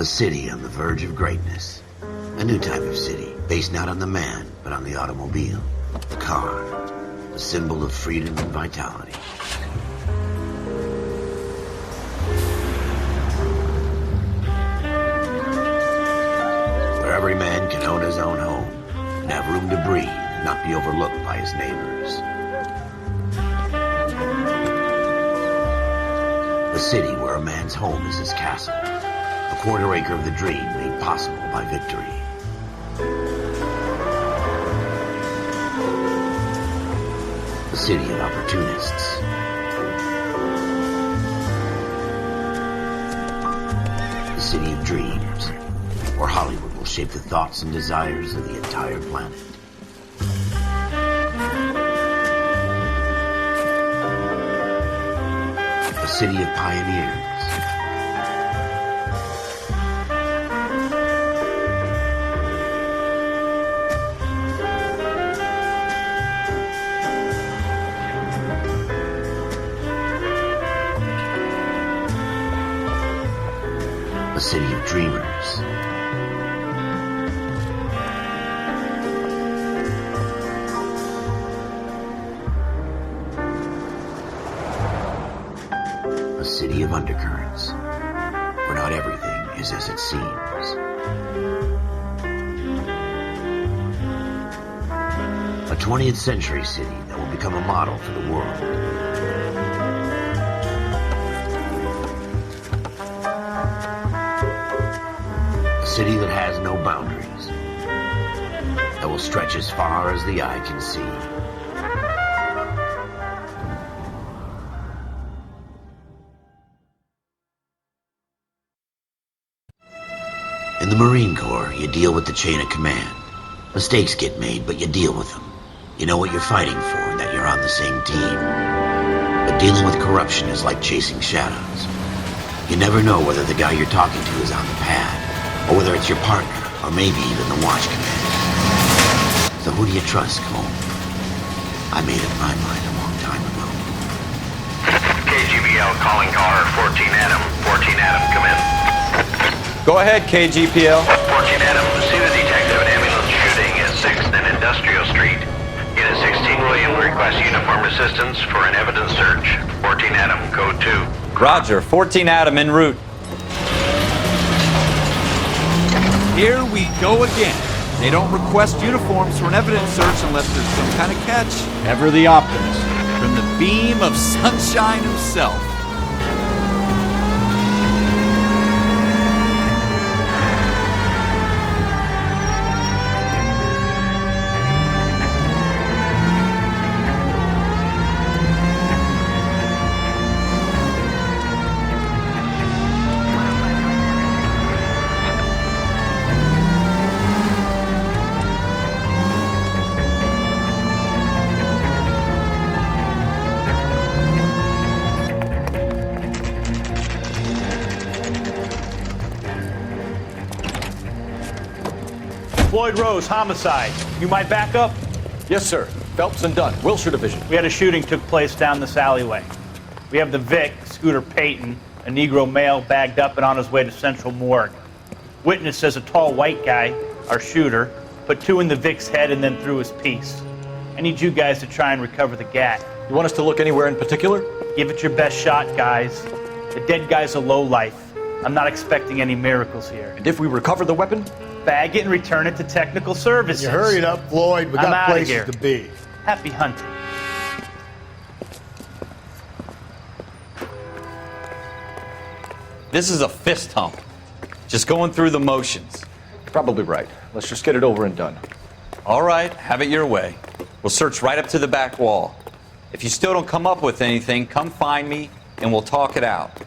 A city on the verge of greatness. A new type of city, based not on the man, but on the automobile. The car. The symbol of freedom and vitality. Where every man can own his own home, and have room to breathe, and not be overlooked by his neighbors. A city where a man's home is his castle. A quarter acre of the dream made possible by victory. A city of opportunists. A city of dreams, where Hollywood will shape the thoughts and desires of the entire planet. A city of pioneers. A city of dreamers. A city of undercurrents, where not everything is as it seems. A 20th century city that will become a model for the world. A city that has no boundaries, that will stretch as far as the eye can see. In the Marine Corps, you deal with the chain of command. Mistakes get made, but you deal with them. You know what you're fighting for, and that you're on the same team. But dealing with corruption is like chasing shadows. You never know whether the guy you're talking to is on the pad, or whether it's your partner, or maybe even the watch commander. So who do you trust, Cole? I made up my mind a long time ago. KGBL calling car 14 Adam. 14 Adam, come in. Go ahead, KGPL. 14 Adam, see the detective an ambulance shooting at 6th and Industrial Street. Unit 16 William requests uniform assistance for an evidence search. 14 Adam, code 2. Roger, 14 Adam en route. Here we go again. They don't request uniforms for an evidence search unless there's some kind of catch. Ever the optimist. From the beam of sunshine himself. Floyd Rose, homicide. You might back up? Yes, sir. Phelps and Dunn, Wilshire Division. We had a shooting took place down this alleyway. We have the Vic, Scooter Payton, a Negro male bagged up and on his way to Central Morgue. Witness says a tall white guy, our shooter, put 2 in the Vic's head and then threw his piece. I need you guys to try and recover the gat. You want us to look anywhere in particular? Give it your best shot, guys. The dead guy's a lowlife. I'm not expecting any miracles here. And if we recover the weapon? Bag it and return it to technical services. You hurried up, Floyd. We I'm got outta places here. to be. Happy hunting. This is a fist hump. Just going through the motions. Probably right. Let's just get it over and done. All right, have it your way. We'll search right up to the back wall. If you still don't come up with anything, come find me and we'll talk it out.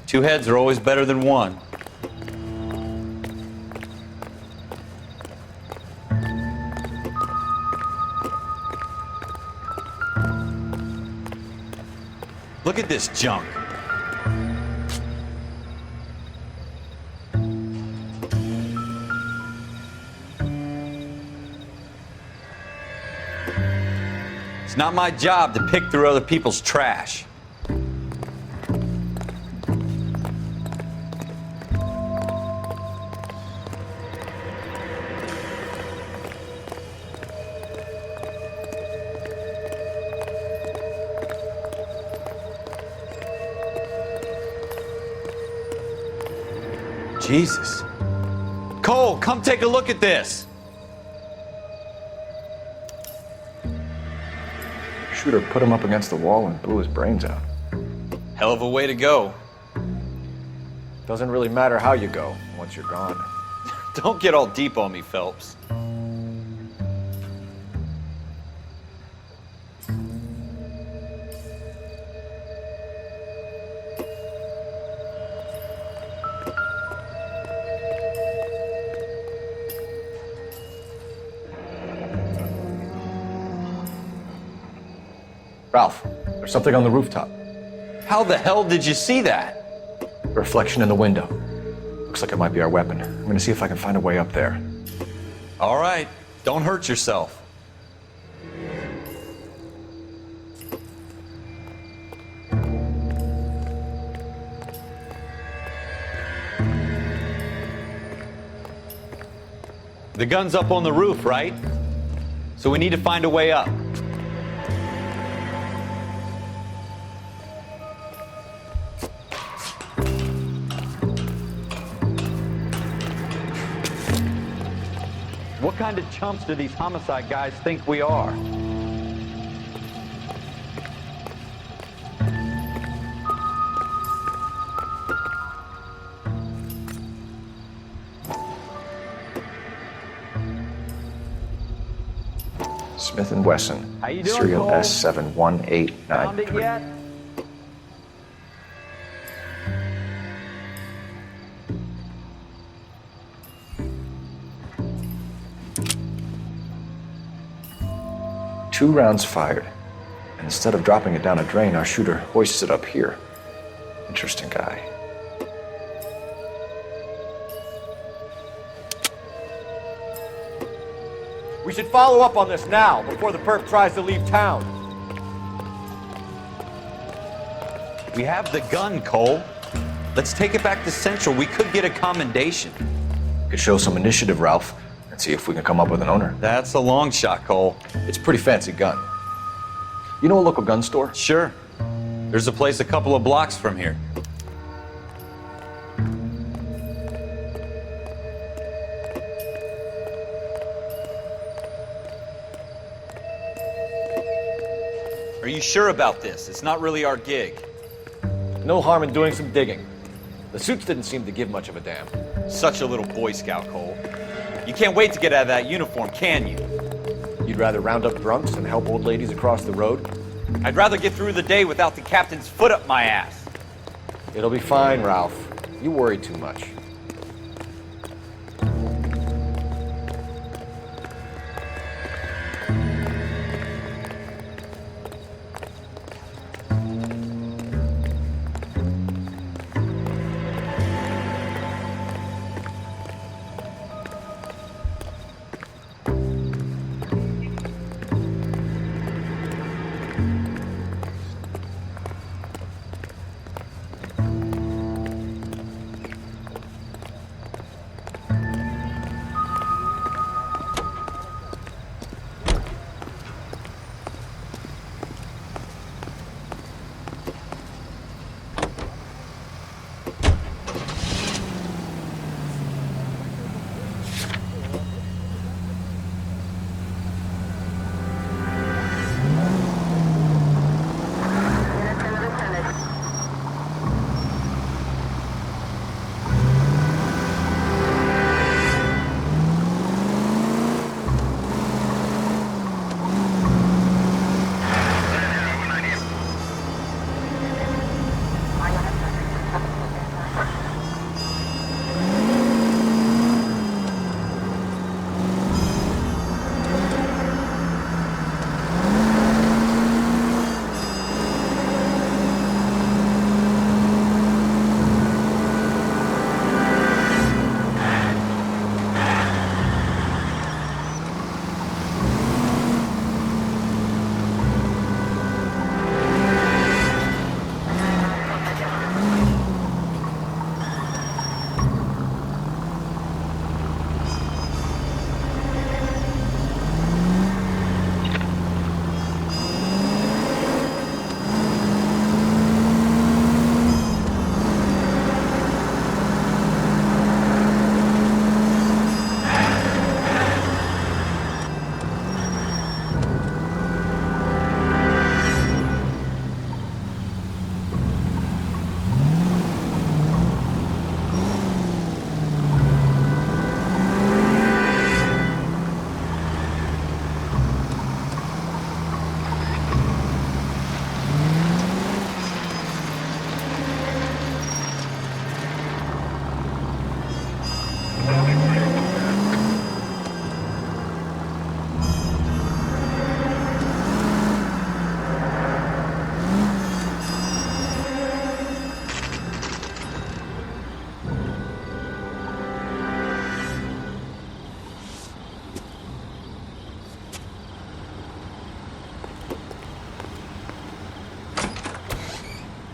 2 heads are always better than 1. Look at this junk. It's not my job to pick through other people's trash. Jesus. Cole, come take a look at this. Shooter put him up against the wall and blew his brains out. Hell of a way to go. Doesn't really matter how you go once you're gone. Don't get all deep on me, Phelps. Ralph, there's something on the rooftop. How the hell did you see that? A reflection in the window. Looks like it might be our weapon. I'm gonna see if I can find a way up there. All right, don't hurt yourself. The gun's up on the roof, right? So we need to find a way up. What kind of chumps do these homicide guys think we are? Smith & Wesson. How you doing, Serial Cole? S71893. Found it yet? Two rounds fired. And instead of dropping it down a drain, our shooter hoists it up here. Interesting guy. We should follow up on this now, before the perp tries to leave town. We have the gun, Cole. Let's take it back to Central. We could get a commendation. Could show some initiative, Ralph, and see if we can come up with an owner. That's a long shot, Cole. It's a pretty fancy gun. You know a local gun store? Sure. There's a place a couple of blocks from here. Are you sure about this? It's not really our gig. No harm in doing some digging. The suits didn't seem to give much of a damn. Such a little Boy Scout, Cole. You can't wait to get out of that uniform, can you? You'd rather round up drunks and help old ladies across the road? I'd rather get through the day without the captain's foot up my ass. It'll be fine, Ralph. You worry too much.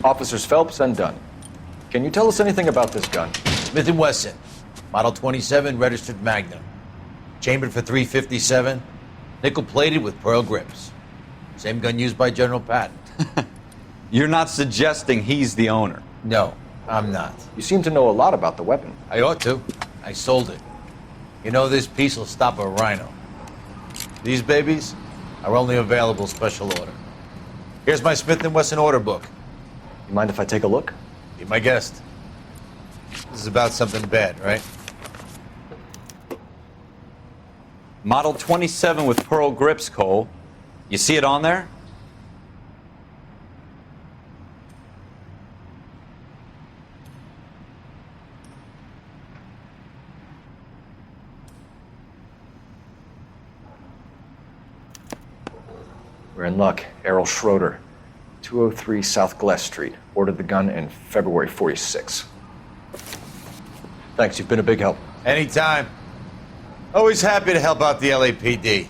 Officers Phelps and Dunn. Can you tell us anything about this gun? Smith & Wesson, Model 27, registered Magnum. Chambered for .357, nickel-plated with pearl grips. Same gun used by General Patton. You're not suggesting he's the owner. No, I'm not. You seem to know a lot about the weapon. I ought to. I sold it. You know, this piece will stop a rhino. These babies are only available special order. Here's my Smith & Wesson order book. You mind if I take a look? Be my guest. This is about something bad, right? Model 27 with pearl grips, Cole. You see it on there? We're in luck. Errol Schroeder, 203 South Glass Street. Ordered the gun in February '46. Thanks, you've been a big help. Anytime. Always happy to help out the LAPD.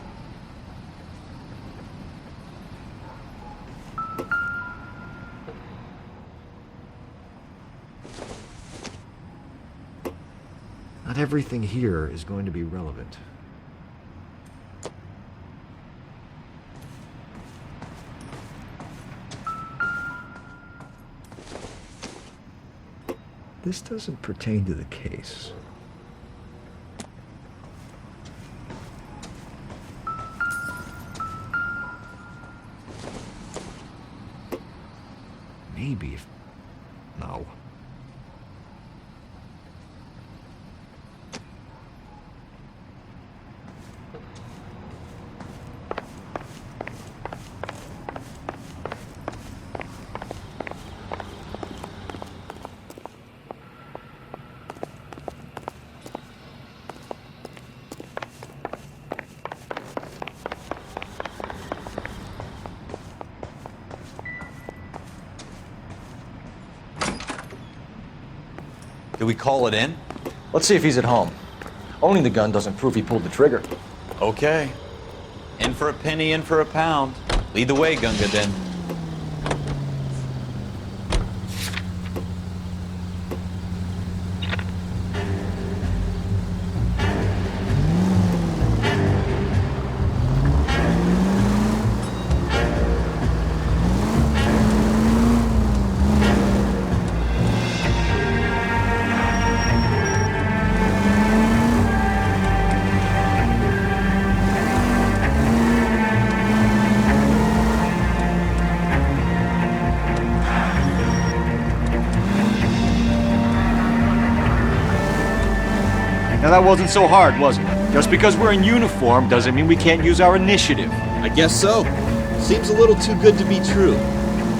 Not everything here is going to be relevant. This doesn't pertain to the case. Maybe if... No. Do we call it in? Let's see if he's at home. Owning the gun doesn't prove he pulled the trigger. Okay. In for a penny, in for a pound. Lead the way, Gunga Din. Now that wasn't so hard, was it? Just because we're in uniform doesn't mean we can't use our initiative. I guess so. Seems a little too good to be true.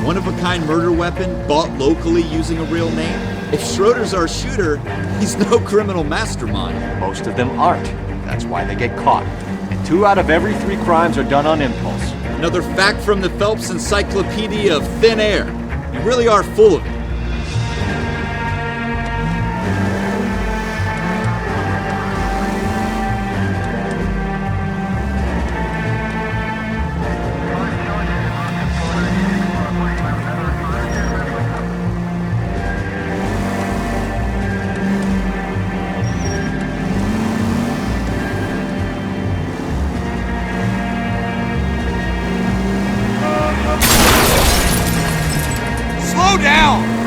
One-of-a-kind murder weapon bought locally using a real name? If Schroeder's our shooter, he's no criminal mastermind. Most of them aren't. That's why they get caught. And 2 out of every 3 crimes are done on impulse. Another fact from the Phelps Encyclopedia of Thin Air. You really are full of it. Slow down!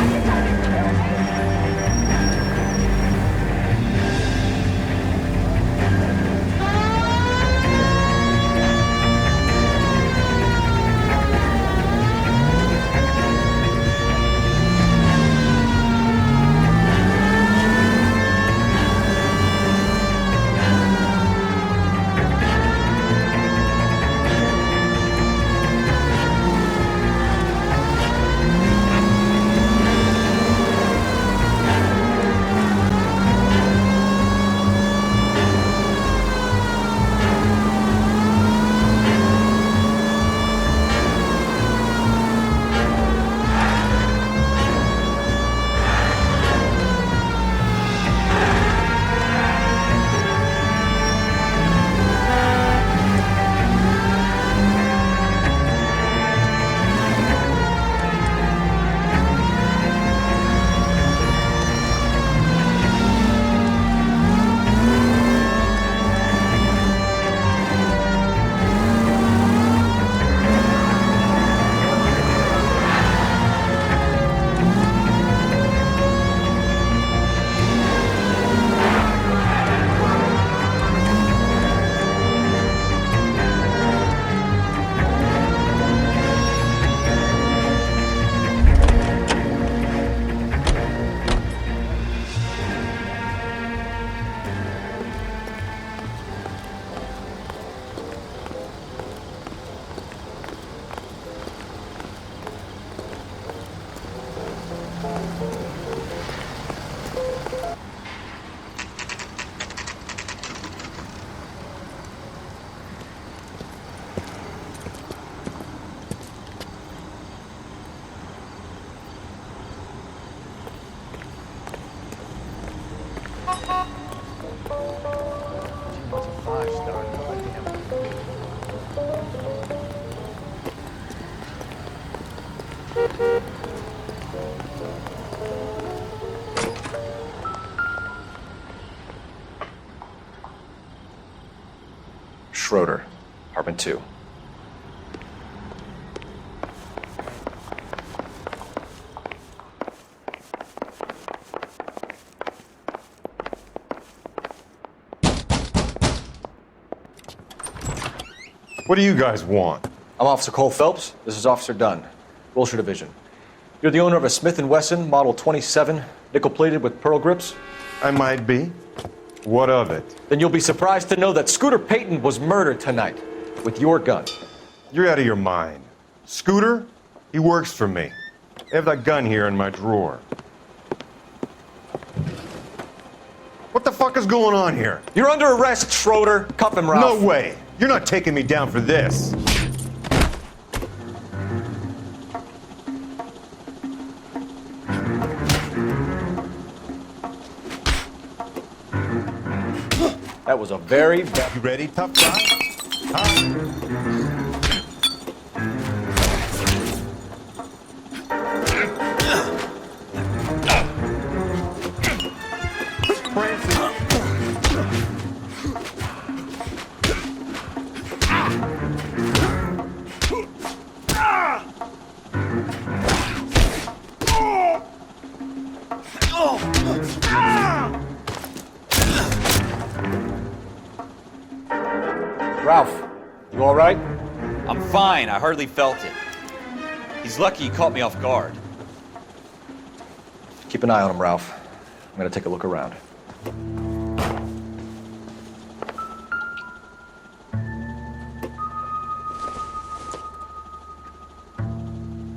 Schroeder, Apartment 2. What do you guys want? I'm Officer Cole Phelps. This is Officer Dunn, Wilshire Division. You're the owner of a Smith & Wesson Model 27, nickel-plated with pearl grips? I might be. What of it? Then you'll be surprised to know that Scooter Payton was murdered tonight with your gun. You're out of your mind. Scooter? He works for me. I have that gun here in my drawer. What the fuck is going on here? You're under arrest, Schroeder. Cuff him, Ralph. No way. You're not taking me down for this. That was a very... You ready, tough guy? Huh? Ralph, you all right? I'm fine. I hardly felt it. He's lucky he caught me off guard. Keep an eye on him, Ralph. I'm gonna take a look around.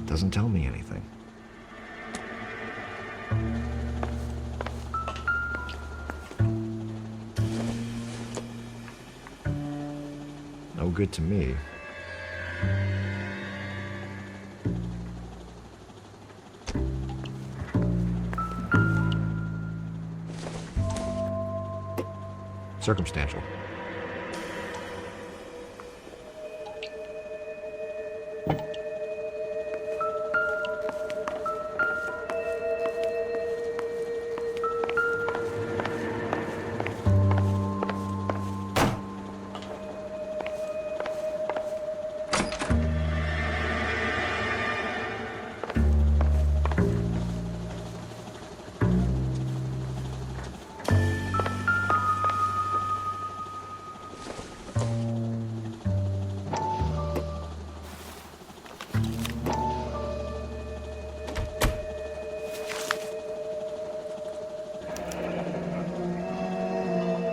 Doesn't tell me anything. No good to me. Circumstantial.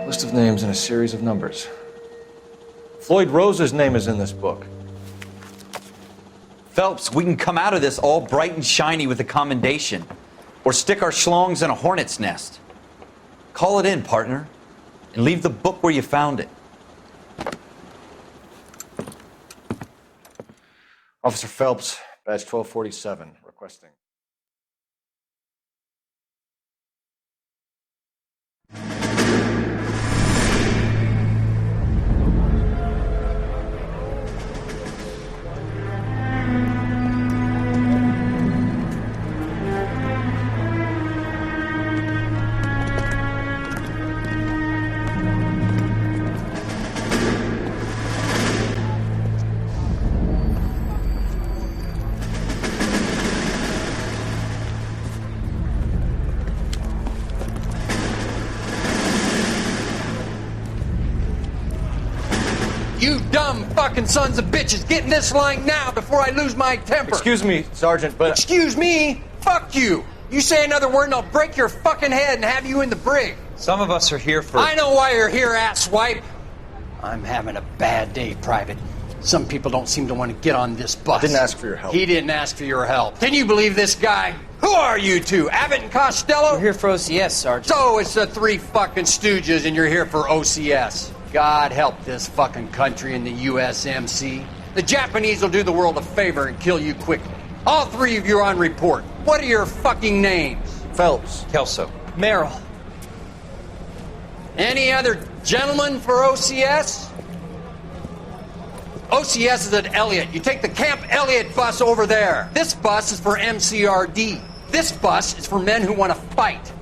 List of names and a series of numbers. Floyd Rose's name is in this book. Phelps, we can come out of this all bright and shiny with a commendation. Or stick our schlongs in a hornet's nest. Call it in, partner. And leave the book where you found it. Officer Phelps, badge 1247, requesting. You dumb fucking sons of bitches, get in this line now before I lose my temper. Excuse me, Sergeant, but... Excuse me? Fuck you. You say another word and I'll break your fucking head and have you in the brig. Some of us are here for... I know why you're here, asswipe. I'm having a bad day, Private. Some people don't seem to want to get on this bus. I didn't ask for your help. He didn't ask for your help. Can you believe this guy? Who are you two? Abbott and Costello? We're here for OCS, Sergeant. So it's the three fucking stooges and you're here for OCS. God help this fucking country and the USMC. The Japanese will do the world a favor and kill you quickly. All three of you are on report. What are your fucking names? Phelps. Kelso. Merrill. Any other gentlemen for OCS? OCS is at Elliott. You take the Camp Elliott bus over there. This bus is for MCRD. This bus is for men who want to fight.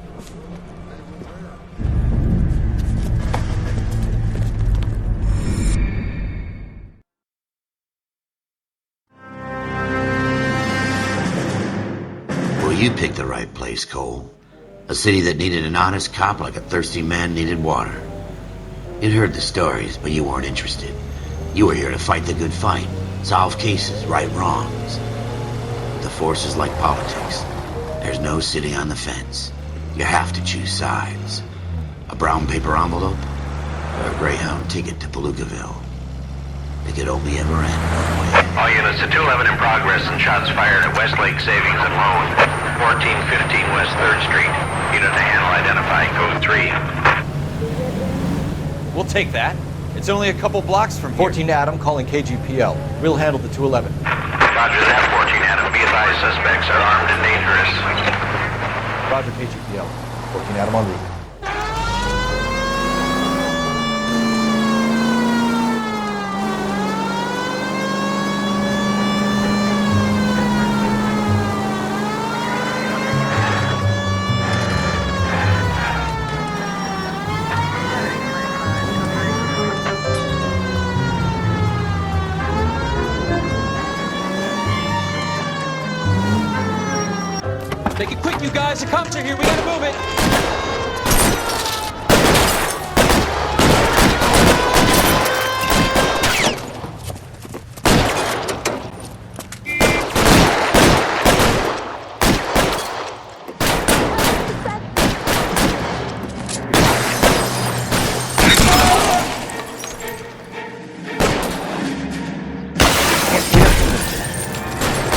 You picked the right place, Cole. A city that needed an honest cop like a thirsty man needed water. You'd heard the stories, but you weren't interested. You were here to fight the good fight, solve cases, right wrongs. The force is like politics. There's no sitting on the fence. You have to choose sides. A brown paper envelope, or a Greyhound ticket to Palookaville. It could only ever end one way. All units to 211 in progress and shots fired at Westlake Savings and Loan, 1415 West 3rd Street. Unit to handle identify, code 3. We'll take that. It's only a couple blocks from here. 14 Adam calling KGPL. We'll handle the 211. Roger that, 14 Adam. Be advised, suspects are armed and dangerous. Roger KGPL. 14 Adam en route. Make it quick, you guys. The cops are here. We gotta move it.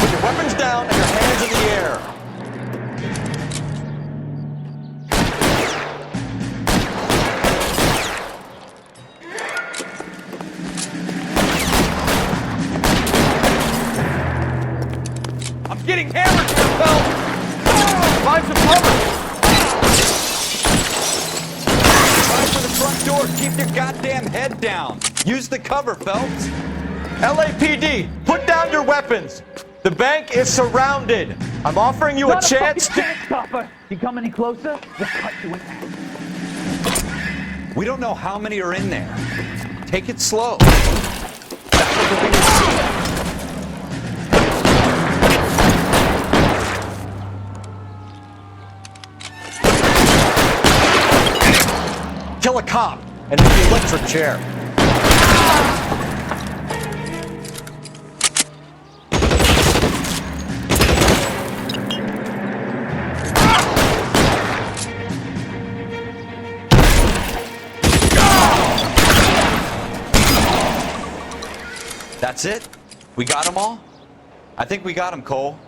Put your weapons down and your hands in the air. Getting hammered here, Phelps! Find some cover! Try for the front door. Keep your goddamn head down. Use the cover, Phelps. LAPD, put down your weapons! The bank is surrounded! I'm offering you a chance to... Stopper. You come any closer, we'll cut you in half. We don't know how many are in there. Take it slow. That's what we're gonna see. Kill a cop and hit the electric chair. That's it? We got them all? I think we got them, Cole.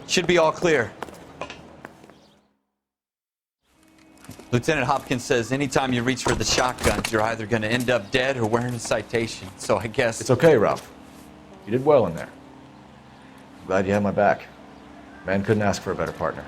Should be all clear. Lieutenant Hopkins says anytime you reach for the shotguns, you're either going to end up dead or wearing a citation. So I guess... It's okay, Ralph. You did well in there. I'm glad you had my back. Man couldn't ask for a better partner.